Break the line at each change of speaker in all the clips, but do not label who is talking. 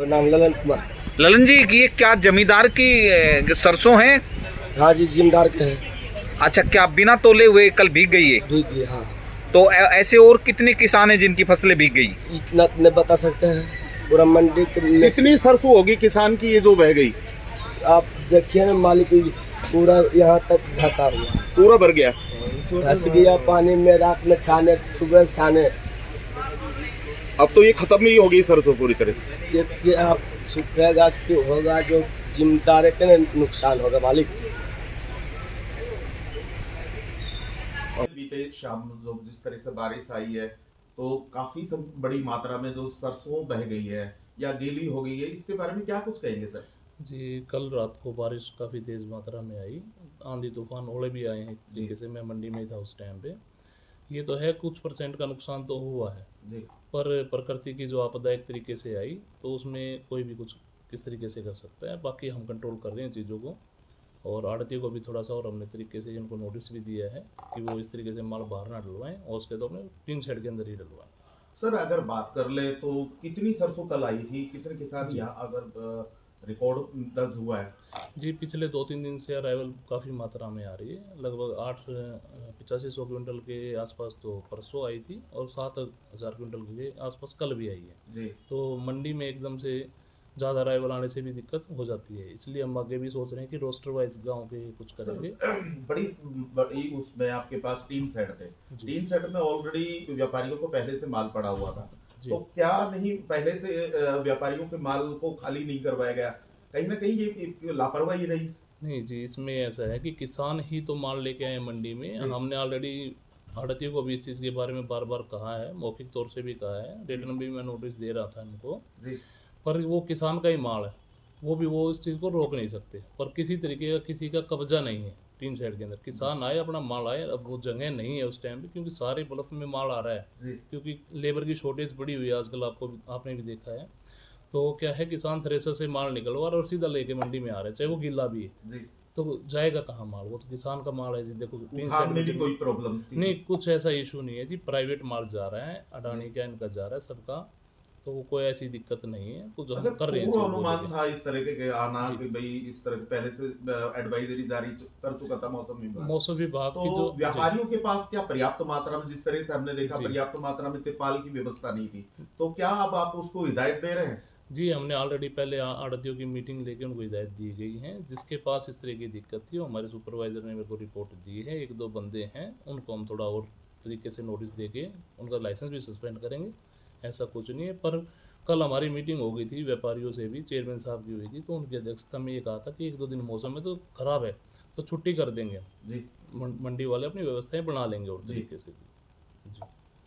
नाम ललन कुमार।
ललन जी, ये क्या जमींदार की सरसों है?
हाँ जी, जिम्मेदार के हैं।
अच्छा, क्या बिना तोले हुए कल भीग गई है?
भीग गई, हाँ।
तो ऐसे और कितने किसान हैं जिनकी फसलें भीग गई?
इतना नहीं बता सकते हैं। पूरा मंडी में
कितनी सरसों होगी किसान की ये जो बह गई?
आप देखिए ना, मालिक पूरा यहाँ तक धंसा हुआ,
पूरा भर गया।
धंस गया पानी में, रात में छाने, सुबह छाने।
अब तो ये खत्म ही हो गई सरसों पूरी तरह से।
ये आप सूखेगा कि होगा, जो जिम्मेदार के ना नुकसान होगा मालिक।
बीते शाम जो जिस तरह से बारिश आई है तो काफी बड़ी मात्रा में जो सरसों बह गई है या गीली हो गई है, इसके बारे में क्या कुछ कहेंगे सर?
जी, कल रात को बारिश काफ़ी तेज़ मात्रा में आई, आंधी तूफान ओले भी आए हैं। एक तरीके से मैं मंडी में ही था उस टाइम पे। ये तो है, कुछ परसेंट का नुकसान तो हुआ है
जी।
पर प्रकृति की जो आपदा एक तरीके से आई तो उसमें कोई भी कुछ किस तरीके से कर सकता है। बाकी हम कंट्रोल कर रहे हैं चीज़ों को, और आड़तियों को भी थोड़ा सा और हमने तरीके से इनको नोटिस भी दिया है कि वो इस तरीके से माल बाहर ना डलवाएं, और उसके तो अपने टीन शेड के अंदर ही डलवाएं।
सर अगर बात कर ले तो कितनी सरसों कल आई थी, कितने किसान यहाँ अगर रिकॉर्ड दर्ज हुआ है?
जी, पिछले 2-3 दिन से अराइवल काफ़ी मात्रा में आ रही है। लगभग 8500 क्विंटल के आसपास तो परसों आई थी, और 7000 क्विंटल के आसपास कल भी आई है।
जी।
तो मंडी में एकदम से ज़्यादा अराइवल आने से भी दिक्कत हो जाती है, इसलिए हम आगे भी सोच रहे हैं कि रोस्टर वाइज गाँव के कुछ करेंगे।
बड़ी उसमें आपके पास टीन सेट थे। टीन सेट में ऑलरेडी व्यापारियों को पहले से माल पड़ा हुआ था, तो क्या नहीं पहले से व्यापारियों के माल को खाली नहीं करवाया गया? कहीं ना कहीं ये लापरवाही रही।
नहीं जी, इसमें ऐसा है कि किसान ही तो माल लेके आए मंडी में। हमने ऑलरेडी आड़तियों को भी इस चीज़ के बारे में बार बार कहा है, मौखिक तौर से भी कहा है, रिटर्न में भी मैं नोटिस दे रहा था इनको। पर वो किसान का ही माल है, वो इस चीज़ को रोक नहीं सकते। पर किसी तरीके का किसी का कब्जा नहीं है टीन शेड के अंदर। किसान आए, अपना माल आए। अब वो जगह नहीं है उस टाइम पे, क्योंकि सारे ब्लफ में माल आ रहा है, क्योंकि लेबर की शॉर्टेज बड़ी हुई है आजकल, आपने भी देखा है। तो क्या है, किसान थ्रेसर से माल निकलवा और सीधा लेके मंडी में आ रहे हैं, चाहे वो गीला भी है। तो जाएगा कहाँ माल? वो तो किसान का माल है जी। देखो,
में भी कोई प्रॉब्लम
नहीं, कुछ ऐसा इशू नहीं है जी। प्राइवेट माल जा रहा है, अडानी का इनका जा रहा है सबका, तो कोई ऐसी दिक्कत नहीं है। कुछ हम कर रहे हैं।
अनुमान था इस तरह के आना कि भाई इस तरह पहले से एडवाइजरी जारी कर चुका था मौसम विभाग
तो
की जो व्यापारियों के पास क्या पर्याप्त मात्रा में, जिस तरह से हमने देखा पर्याप्त मात्रा में तिरपाल की व्यवस्था नहीं थी, तो क्या अब आप उसको हिदायत दे रहे हैं?
जी, हमने ऑलरेडी पहले आड़तियों की मीटिंग लेके उनको हिदायत दी गई है। जिसके पास इस तरह की दिक्कत थी, हमारे सुपरवाइजर ने मेरे को रिपोर्ट दी है। 1-2 बंदे हैं, उनको हम थोड़ा और तरीके से नोटिस देके उनका लाइसेंस भी सस्पेंड करेंगे। ऐसा कुछ नहीं है। पर कल हमारी मीटिंग हो गई थी व्यापारियों से भी, चेयरमैन साहब की हुई थी, तो उनकी अध्यक्षता में ये कहा था कि 1-2 दिन मौसम में तो खराब है तो छुट्टी कर देंगे जी। मंडी वाले अपनी व्यवस्थाएं बना लेंगे और तरीके से जी।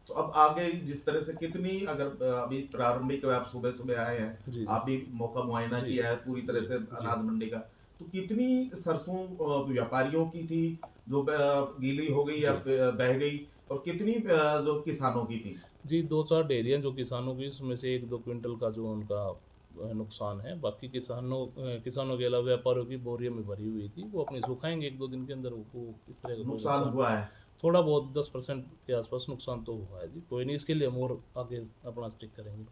तो अब आगे जिस तरह से कितनी, अगर अभी प्रारंभिक आप सुबह सुबह आए हैं, आप भी मौका मुआयना किया है पूरी तरह से अनाज मंडी का, तो कितनी सरसों व्यापारियों की थी जो गीली हो गई या बह गई, और कितनी जो किसानों की थी?
जी, 2-4 डेयरियाँ जो किसानों की, उसमें से 1-2 क्विंटल का जो उनका नुकसान है। बाकी किसानों के अलावा व्यापारियों की बोरियों में भरी हुई थी, वो अपनी सुखाएंगे 1-2 दिन के अंदर। वो इस तरह का
नुकसान हुआ है,
थोड़ा बहुत 10% के आसपास नुकसान तो हुआ है जी। कोई नहीं, इसके लिए हम और आगे अपना स्टिक करेंगे।